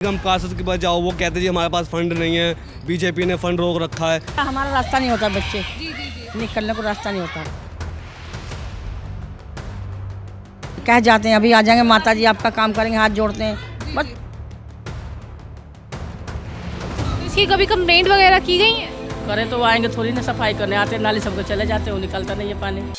हम कासद के पास जाओ, वो कहते जी हमारे पास फंड नहीं है, बीजेपी ने फंड रोक रखा है। हमारा रास्ता नहीं होता, बच्चे निकलने को रास्ता नहीं होता। कह जाते हैं अभी आ जाएंगे माता जी, आपका काम करेंगे, हाथ जोड़ते हैं बस। इसकी कभी कंप्लेंट वगैरह की गई है? करे तो आएंगे थोड़ी ना, सफाई करने आते हैं, नाली सबको चले जाते हैं, वो निकलता नहीं है पानी।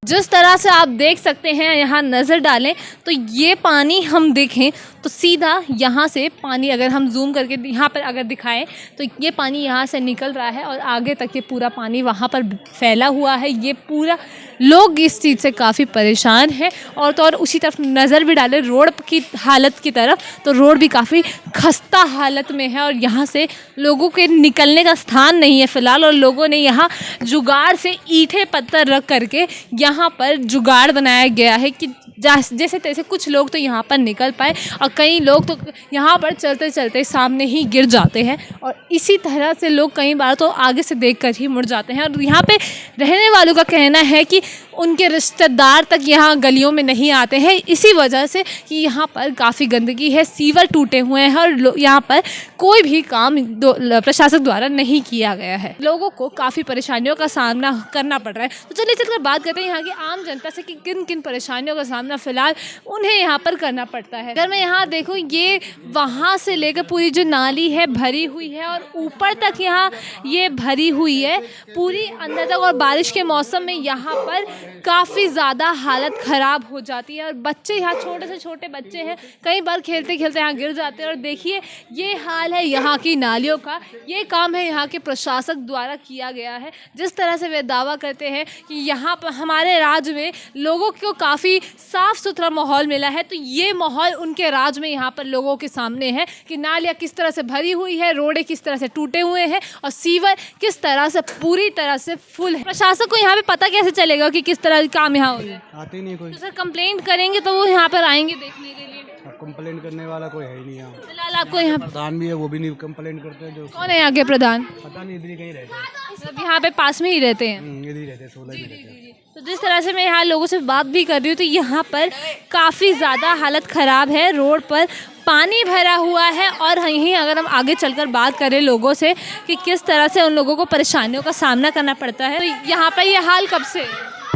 जिस तरह से आप देख सकते हैं, यहाँ नज़र डालें तो ये पानी हम देखें तो सीधा यहाँ से पानी, अगर हम जूम करके यहाँ पर अगर दिखाएं तो ये पानी यहाँ से निकल रहा है और आगे तक ये पूरा पानी वहाँ पर फैला हुआ है। ये पूरा लोग इस चीज़ से काफ़ी परेशान हैं। और तो और उसी तरफ नज़र भी डालें रोड की हालत की तरफ, तो रोड भी काफ़ी खस्ता हालत में है और यहाँ से लोगों के निकलने का स्थान नहीं है फ़िलहाल। और लोगों ने यहाँ जुगाड़ से ईंटें पत्थर रख करके यहाँ पर जुगाड़ बनाया गया है कि जैसे तैसे कुछ लोग तो यहाँ पर निकल पाए और कई लोग तो यहाँ पर चलते चलते सामने ही गिर जाते हैं। और इसी तरह से लोग कई बार तो आगे से देखकर ही मुड़ जाते हैं। और यहाँ पे रहने वालों का कहना है कि उनके रिश्तेदार तक यहाँ गलियों में नहीं आते हैं, इसी वजह से कि यहाँ पर काफ़ी गंदगी है, सीवर टूटे हुए हैं और यहाँ पर कोई भी काम प्रशासक द्वारा नहीं किया गया है। लोगों को काफ़ी परेशानियों का सामना करना पड़ रहा है। तो चलिए चलकर बात करते हैं यहाँ की आम जनता से कि किन किन परेशानियों का सामना फ़िलहाल उन्हें यहाँ पर करना पड़ता है। अगर मैं यहाँ देखूँ, ये वहाँ से लेकर पूरी जो नाली है भरी हुई है और ऊपर तक यहाँ ये भरी हुई है पूरी अंदर तक। और बारिश के मौसम में यहाँ पर काफ़ी ज़्यादा हालत ख़राब हो जाती है और बच्चे यहाँ छोटे से छोटे बच्चे हैं, कई बार खेलते खेलते यहाँ गिर जाते हैं। और देखिए ये हाल है यहाँ की नालियों का। ये काम है यहाँ के प्रशासक द्वारा किया गया है। जिस तरह से वे दावा करते हैं कि यहाँ पर हमारे राज्य में लोगों को काफ़ी साफ़ सुथरा माहौल मिला है, तो ये माहौल उनके राज्य में यहाँ पर लोगों के सामने है कि नालियाँ किस तरह से भरी हुई है, रोडें किस तरह से टूटे हुए हैं और सीवर किस तरह से पूरी तरह से फुल है। प्रशासक को यहाँ पे पता कैसे चलेगा कि किस तरह काम यहाँ हो रहा है? आते ही नहीं कोई। तो सर कंप्लेंट करेंगे तो वो यहाँ पर आएंगे देखने के लिए? कंप्लेंट करने वाला कोई है ही नहीं यहाँ। फिलहाल आपको यहाँ प्रधान भी है, वो भी नहीं कंप्लेंट करते हैं। जो कौन है यहाँ के प्रधान? पता नहीं, इधर ही कहीं रहते हैं। सब यहाँ पे पास में ही रहते हैं। इधर ही रहते हैं, 16 ही रहते हैं। तो जिस तरह से मैं यहाँ लोगों से बात भी कर रही हूँ तो यहाँ पर काफ़ी ज़्यादा हालत ख़राब है, रोड पर पानी भरा हुआ है। और यहीं अगर हम आगे चलकर बात करें लोगों से कि किस तरह से उन लोगों को परेशानियों का सामना करना पड़ता है, तो यहाँ पर ये हाल कब से?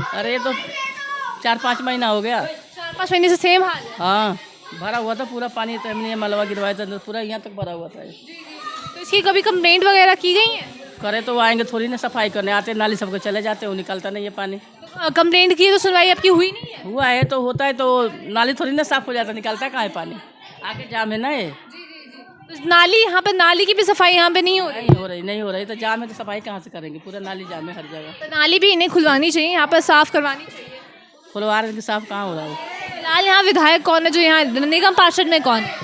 अरे ये तो 4-5 महीना हो गया। 4-5 महीने से सेम हाल है? हाँ, भरा हुआ था पूरा पानी, तो हमने मलबा गिरवाया था, पूरा यहाँ तक भरा हुआ था। तो इसकी कभी कंप्लेंट वगैरह की गई है? करे तो आएंगे थोड़ी ना, सफाई करने आते हैं, नाली सबको चले जाते हैं, वो निकलता नहीं है पानी। कंप्लेंट की तो सुनवाई आपकी हुई नहीं है? हुआ है तो होता है, तो नाली थोड़ी ना साफ हो जाता, निकलता है कहाँ है पानी, आगे जाम है ना ये। तो नाली, यहाँ पे नाली की भी सफाई यहाँ पे नहीं हो रही? नहीं हो रही तो जाम है, तो सफाई कहाँ से करेंगे, पूरा नाली जाम है हर जगह। तो नाली भी इन्हें खुलवानी चाहिए, यहाँ पर साफ करवानी चाहिए। खुलवा के साफ कहाँ हो रहा है? फिलहाल यहाँ विधायक कौन है जो यहाँ निगम पार्षद में कौन है?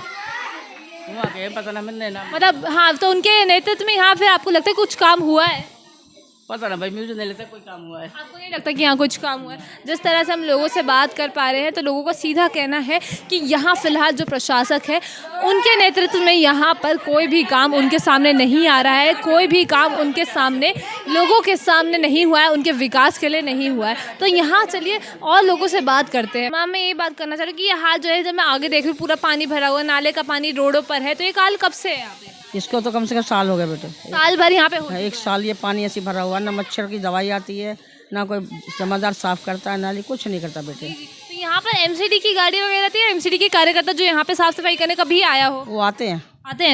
वहाँ के पता ना, मैंने नाम मतलब हाँ, तो उनके नेतृत्व में यहाँ फिर आपको लगता है कुछ काम हुआ है? पता ना भाई, मुझे नहीं लगता कोई काम हुआ है। आपको नहीं लगता कि यहाँ कुछ काम हुआ है? जिस तरह से हम लोगों से बात कर पा रहे हैं तो लोगों का सीधा कहना है कि यहाँ फ़िलहाल जो प्रशासक है उनके नेतृत्व में यहाँ पर कोई भी काम उनके सामने नहीं आ रहा है, कोई भी काम उनके सामने लोगों के सामने नहीं हुआ है, उनके विकास के लिए नहीं हुआ है। तो यहाँ चलिए और लोगों से बात करते हैं। मैम, मैं ये बात करना चाह रही हूँ कि ये हाल जो है, जब मैं आगे देख रही हूँ पूरा पानी भरा हुआ, नाले का पानी रोडों पर है, तो ये हाल कब से है यहाँ पे? इसको तो कम से कम साल हो गया बेटे। साल भर यहाँ पे हो? 1 साल ये पानी ऐसे भरा हुआ, ना मच्छर की दवाई आती है, ना कोई समझदार साफ करता है, नाली कुछ नहीं करता बेटे। तो यहाँ पर एमसीडी की गाड़ी वगैरह आती है? एमसीडी के कार्यकर्ता जो यहाँ पे साफ सफाई करने कभी आया हो? वो आते हैं।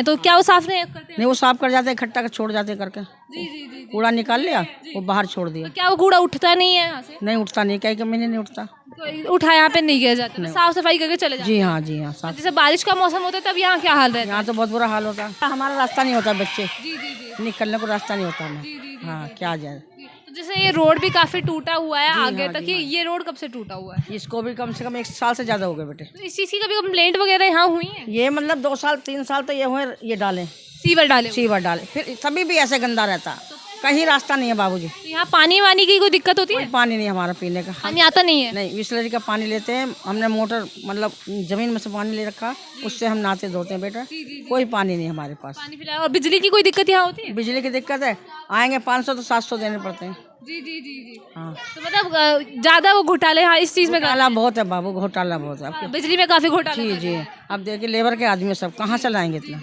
तो क्या वो साफ नहीं करते हैं? नहीं, वो साफ कर जाते हैं, इकट्ठा कर छोड़ जाते हैं करके। जी। कूड़ा निकाल लिया, वो बाहर छोड़ दिया। तो क्या वो कूड़ा उठता नहीं है यहाँ से? नहीं उठता, नहीं कहीं महीने नहीं उठता। तो उठा यहाँ पे नहीं किया जाता, साफ सफाई करके चले जाते? जी हाँ साफ। जैसे बारिश का मौसम होता है तब यहाँ क्या हाल रहता है? यहाँ तो बहुत बुरा हाल होता है, हमारा रास्ता नहीं होता, बच्चे जी। निकलने को रास्ता नहीं होता हमें। हाँ, क्या जाए। तो जैसे ये रोड भी काफी टूटा हुआ है आगे तक, ये रोड कब से टूटा हुआ है? इसको भी कम से कम 1 साल से ज़्यादा हो गए बेटे। तो इस चीज़ की कभी कंप्लेंट वगैरह यहाँ हुई है? ये मतलब 2 साल 3 साल तो ये हुए, ये डालें सीवर डाले? सीवर डाले, फिर तभी भी ऐसे गंदा रहता। तो कहीं रास्ता नहीं है बाबूजी। तो यहाँ पानी वानी की कोई दिक्कत होती है? पानी नहीं हमारा पीने का। पानी आता नहीं है? नहीं, बिसलेरी का पानी लेते हैं हमने, मोटर मतलब जमीन में से पानी ले रखा, उससे हम नहाते धोते हैं बेटा। कोई पानी नहीं हमारे पास। पानी पिलाया। और बिजली की कोई दिक्कत यहाँ होती है? बिजली की दिक्कत है, आएंगे 500 तो 700 देने पड़ते हैं। जी। हाँ, तो मतलब ज्यादा वो घोटाले यहाँ इस चीज में घोटाला बहुत है बाबू, घोटाला बहुत है। बिजली में काफी घोटाला। जी, अब देखिए लेबर के आदमी सब कहाँ से लाएंगे इतना।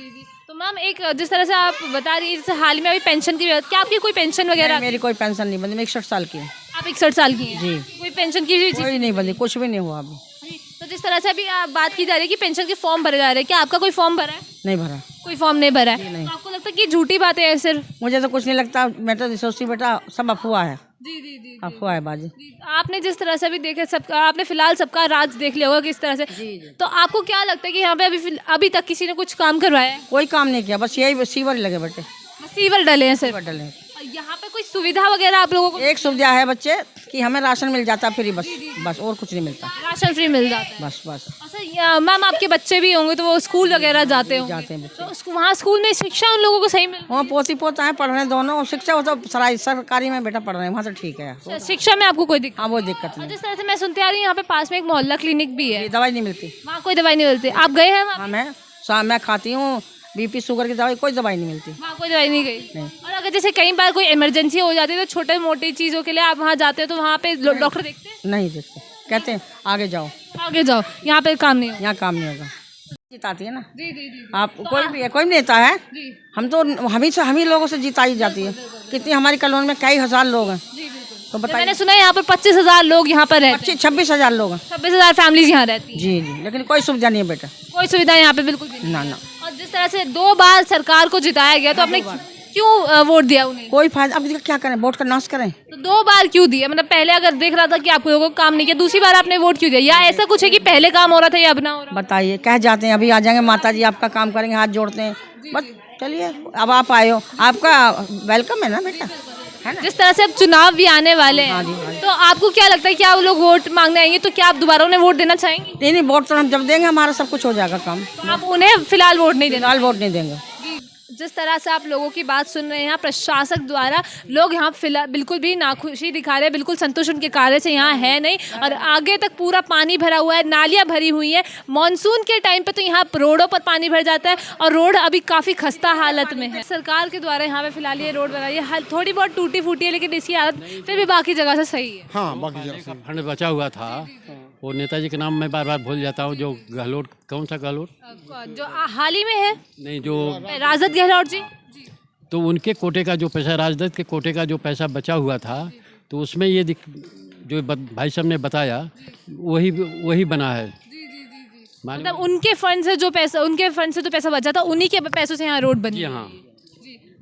तो मैम एक जिस तरह से आप बता रही है, जैसे हाल में अभी पेंशन की व्यवस्था, क्या आपकी कोई पेंशन वगैरह? मेरी कोई पेंशन नहीं बनी, मैं 61 साल की हूँ। आप 61 साल की हैं? जी। कोई पेंशन की भी चीज? कोई नहीं बनी, कुछ भी नहीं हुआ अभी। तो जिस तरह से अभी आप बात की जा रही है कि पेंशन के फॉर्म भरे जा रहे हैं, क्या आपका कोई फॉर्म भरा है? नहीं भरा, कोई फॉर्म नहीं भरा है? तो आपको लगता है कि झूठी बातें हैं सिर्फ? मुझे तो कुछ नहीं लगता, मैं तो सोचती बेटा सब अफवाह है। जी। अफवाह है बाजी। आपने जिस तरह से अभी देखे सबका, आपने फिलहाल सबका राज देख लिया होगा किस तरह से। तो आपको क्या लगता है कि यहाँ पे अभी तक किसी ने कुछ काम करवाया है? कोई काम नहीं किया, बस यही सीवर लगे बेटे, बस सीवर डले हैं सिर्फ। सीवर डले हैं। और यहाँ पे कोई सुविधा वगैरह आप लोगों को? एक सुविधा है बच्चे कि हमें राशन मिल जाता फ्री, बस और कुछ नहीं मिलता। राशन फ्री मिल जाता है? बस। अच्छा मैम, आपके बच्चे भी होंगे तो वो स्कूल वगैरह जाते हैं बच्चे। तो वहाँ स्कूल में शिक्षा उन लोगों को सही मिल? वहाँ पोती पोता है, पढ़ रहे हैं दोनों। शिक्षा वो तो सरकारी में बेटा पढ़ रहे हैं, वहाँ तो ठीक है। अच्छा, शिक्षा में आपको कोई दिक्कत? हाँ, वो दिक्कत और नहीं। जिस तरह से मैं सुनते आ रही हूँ यहाँ पे पास में एक मोहल्ला क्लिनिक भी है, दवाई नहीं मिलती वहाँ कोई दवाई नहीं मिलती। आप गए हैं वहाँ? हाँ, मैं खाती हूँ BP शुगर की दवाई, कोई दवाई नहीं मिलती। वहाँ कोई दवाई नहीं गई? और अगर जैसे कई बार कोई इमरजेंसी हो जाती है तो छोटे मोटी चीज़ों के लिए आप वहाँ जाते हो तो वहाँ पे डॉक्टर देखते हैं? नहीं देखते, कहते हैं आगे जाओ, यहाँ पे काम नहीं होगा। यहाँ काम नहीं होगा। जिताती है ना जी। आप, कोई भी है, कोई भी नेता है, हम तो हम ही लोगों से जिताई जाती है। कितनी हमारी कॉलोनी में कई हजार लोग हैं, तो बताइए। मैंने सुना है यहाँ पर 25,000 लोग यहाँ पर रहते हैं। 26,000 लोग हैं। 26,000 फैमिलीज यहाँ रहती हैं। जी, लेकिन कोई सुविधा नहीं है बेटा, कोई सुविधा यहाँ पे बिल्कुल भी नहीं। ना। और जिस तरह से 2 बार सरकार को जिताया गया तो आपने क्यों वोट दिया उन्हें? कोई फायदा, अब क्या करें, वोट का नाश करें? तो 2 बार क्यों दिया? मतलब पहले अगर देख रहा था कि आप लोगों को काम नहीं किया, दूसरी बार आपने वोट क्यों दिया? या ऐसा कुछ है कि पहले काम हो रहा था या अब ना हो रहा? बताइए, कह जाते हैं अभी आ जाएंगे माता जी, आपका काम करेंगे, हाथ जोड़ते हैं, बस चलिए। अब आप आए हो, आपका वेलकम है ना बेटा, है ना। जिस तरह से अब चुनाव भी आने वाले हैं, तो आपको क्या लगता है कि आप लोग वोट मांगने आएंगे तो क्या आप दोबारा उन्हें वोट देना चाहेंगे? नहीं, वोट तो हम जब देंगे हमारा सब कुछ हो जाएगा काम। तो आप उन्हें फिलहाल वोट नहीं देना? फिलहाल वोट नहीं देंगे। जिस तरह से आप लोगों की बात सुन रहे हैं, यहाँ प्रशासक द्वारा लोग यहाँ फिलहाल बिल्कुल भी नाखुशी दिखा रहे हैं, बिल्कुल संतुष्ट उनके कार्य से यहाँ है नहीं। और आगे तक पूरा पानी भरा हुआ है, नालियाँ भरी हुई हैं। मानसून के टाइम पे तो यहाँ रोडों पर पानी भर जाता है और रोड अभी काफ़ी खस्ता हालत में है। सरकार के द्वारा यहाँ पे फिलहाल ये रोड बनाई है, थोड़ी बहुत टूटी फूटी है, लेकिन इसकी हालत फिर भी बाकी जगह से सही है। हाँ, बाकी जगह से फंड बचा हुआ था, वो नेताजी के नाम मैं बार बार भूल जाता हूँ, जो गहलोत, कौन सा गहलोत, जो हाल ही में है, नहीं जो राजद गहलोत जी, तो उनके कोटे का जो पैसा, राजद के कोटे का जो पैसा बचा हुआ था, तो उसमें ये जो भाई साहब ने बताया वही बना है। मतलब उनके फंड से जो पैसा बचा था, उन्हीं के पैसों से यहाँ रोड बनी। हाँ।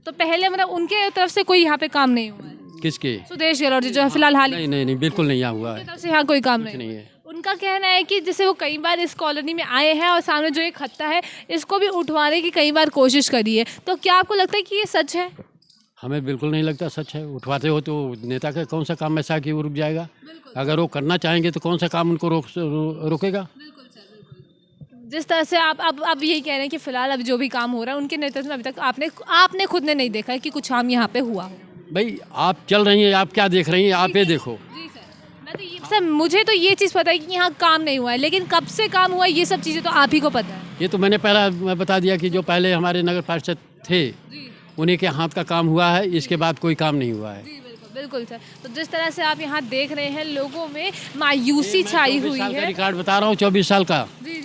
तो पहले मतलब उनके तरफ से कोई यहाँ पे काम नहीं हुआ है? किसके? सुदेश गहलोत जी जो फिलहाल हाल नहीं, बिल्कुल नहीं हुआ है। तरफ से यहाँ कोई काम नहीं है। उनका कहना है कि जैसे वो कई बार इस कॉलोनी में आए हैं और सामने जो एक खत्ता है इसको भी उठवाने की कई बार कोशिश करी है, तो क्या आपको लगता है कि ये सच है? हमें बिल्कुल नहीं लगता सच है। उठवाते हो तो नेता का कौन सा काम ऐसा कि वो रुक जाएगा? अगर वो करना चाहेंगे तो कौन सा काम उनको रोकेगा? जिस तरह से आप यही कह रहे हैं कि फिलहाल अब जो भी काम हो रहा है उनके नेतृत्व में अभी तक आपने खुद ने नहीं देखा है कि कुछ काम यहाँ पे हुआ हो। भाई आप चल रही हैं, आप क्या देख रही हैं? आप ये देखो। सर मुझे तो ये चीज़ पता है कि यहाँ काम नहीं हुआ है, लेकिन कब से काम हुआ है ये सब चीज़ें तो आप ही को पता है। ये तो मैंने मैं बता दिया कि जो पहले हमारे नगर पार्षद थे उन्हीं के हाथ का काम हुआ है, इसके बाद कोई काम नहीं हुआ है। बिल्कुल सर। तो जिस तरह से आप यहाँ देख रहे हैं, लोगों में मायूसी छाई हुई है। रिकॉर्ड बता रहा हूँ, 24 साल का। जी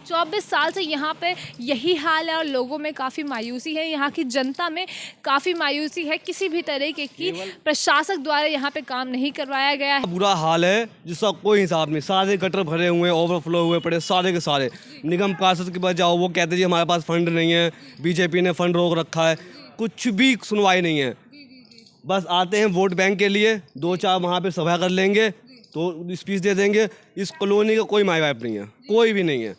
24 साल से यहाँ पे यही हाल है और लोगों में काफ़ी मायूसी है, यहाँ की जनता में काफ़ी मायूसी है। किसी भी तरीके की प्रशासक द्वारा यहाँ पे काम नहीं करवाया गया है। बुरा हाल है जिसका कोई हिसाब नहीं, सारे गटर भरे हुए, ओवरफ्लो हुए पड़े सारे के सारे। निगम पार्षद के पास जाओ, वो कहते जी हमारे पास फंड नहीं है, बीजेपी ने फंड रोक रखा है, कुछ भी सुनवाई नहीं है। बस आते हैं वोट बैंक के लिए, 2-4 वहाँ पे सभा कर लेंगे तो स्पीच दे देंगे। इस कॉलोनी का कोई माई बाप नहीं है, कोई भी नहीं है।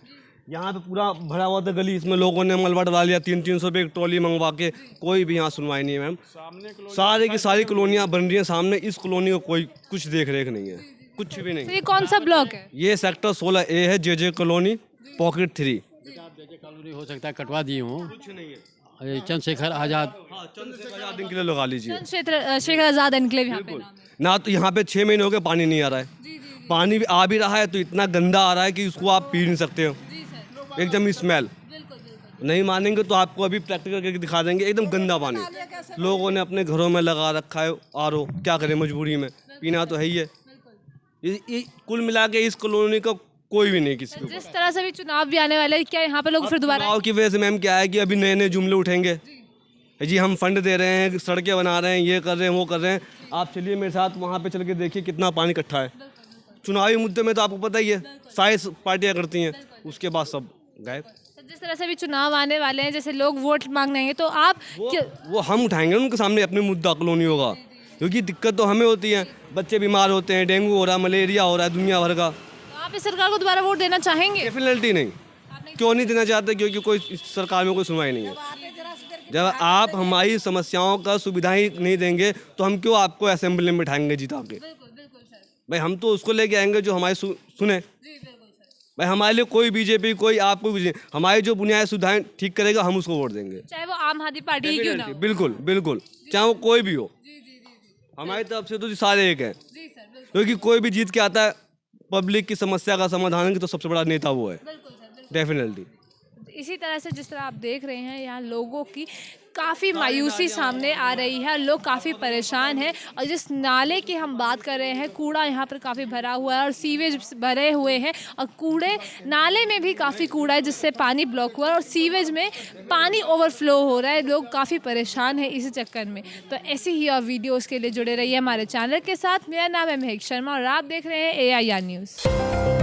यहाँ पे पूरा भरा हुआ था गली, इसमें लोगों ने मलबा डाल लिया, 300-300 रुपये एक ट्रॉली मंगवा के। कोई भी यहाँ सुनवाई नहीं है मैम। सारे की सारी कॉलोनियाँ बन रही हैं सामने, इस कॉलोनी को कोई कुछ देख रेख नहीं है, कुछ भी नहीं। तो ये कौन सा ब्लॉक है? ये सेक्टर 16A है, JJ कॉलोनी, पॉकेट 3। कॉलोनी हो सकता है कटवा दिए हों, कुछ नहीं है। चंद्रशेखर आज़ाद। हाँ, चंद्रशेखर आज़ाद इनके लिए लगा लीजिए। चंद्रशेखर आज़ाद एनक्लेव यहाँ पे बिल्कुल। नाम है। ना तो यहाँ पे 6 महीने हो गए पानी नहीं आ रहा है। पानी भी आ भी रहा है तो इतना गंदा आ रहा है कि उसको आप पी नहीं सकते हो, एकदम स्मेल। नहीं मानेंगे तो आपको अभी प्रैक्टिकल करके दिखा देंगे, एकदम गंदा पानी। लोगों ने अपने घरों में लगा रखा है आरओ, क्या करें मजबूरी में, पीना तो है ही है। ये कुल मिला के इस कॉलोनी का कोई भी नहीं किसी को। जिस तरह से भी चुनाव भी आने वाले हैं, क्या यहाँ पे लोग फिर दोबारा चुनाव की वजह से मैम क्या है कि अभी नए नए जुमले उठेंगे जी, हम फंड दे रहे हैं, सड़कें बना रहे हैं, ये कर रहे हैं, वो कर रहे हैं। आप चलिए मेरे साथ वहाँ पे चल के देखिए कितना पानी इकट्ठा है। चुनावी मुद्दे में तो आपको पता ही है, सारी पार्टियाँ करती हैं, उसके बाद सब गायब। जिस तरह से भी चुनाव आने वाले हैं, जैसे लोग वोट मांगने आएंगे, तो आप वो हम उठाएंगे उनके सामने अपने मुद्दा कॉलोनियों का, क्योंकि दिक्कत तो हमें होती है। बच्चे बीमार होते हैं, डेंगू हो रहा है, मलेरिया हो रहा है, दुनिया भर का। आप इस सरकार को दोबारा वोट देना चाहेंगे? डेफिनेटली नहीं। क्यों नहीं देना चाहते? क्योंकि कोई इस सरकार में कोई सुनवाई नहीं है। जब आप हमारी समस्याओं का सुविधाएं नहीं देंगे तो हम क्यों आपको असेंबली में बिठाएंगे जिता के? भाई हम तो उसको लेके आएंगे जो हमारी सुने। भाई हमारे लिए कोई बीजेपी, कोई आपको हमारी जो बुनियादी सुविधाएं ठीक करेगा हम उसको वोट देंगे, चाहे वो आम आदमी पार्टी ही क्यों ना हो। बिल्कुल बिल्कुल, चाहे वो कोई भी हो। हमारी तरफ से तो सारे एक हैं, क्योंकि कोई भी जीत के आता है पब्लिक की समस्या का समाधान की तो सबसे बड़ा नेता वो है, डेफिनेटली। इसी तरह से जिस तरह आप देख रहे हैं, यहाँ लोगों की काफ़ी मायूसी सामने आ रही है, लोग काफ़ी परेशान हैं। और जिस नाले की हम बात कर रहे हैं, कूड़ा यहाँ पर काफ़ी भरा हुआ है और सीवेज भरे हुए हैं, और कूड़े नाले में भी काफ़ी कूड़ा है जिससे पानी ब्लॉक हुआ है, और सीवेज में पानी ओवरफ्लो हो रहा है। लोग काफ़ी परेशान हैं इसी चक्कर में। तो ऐसी ही और वीडियोज़ के लिए जुड़े रहिए हमारे चैनल के साथ। मेरा नाम है महक शर्मा और आप देख रहे हैं AIR न्यूज़।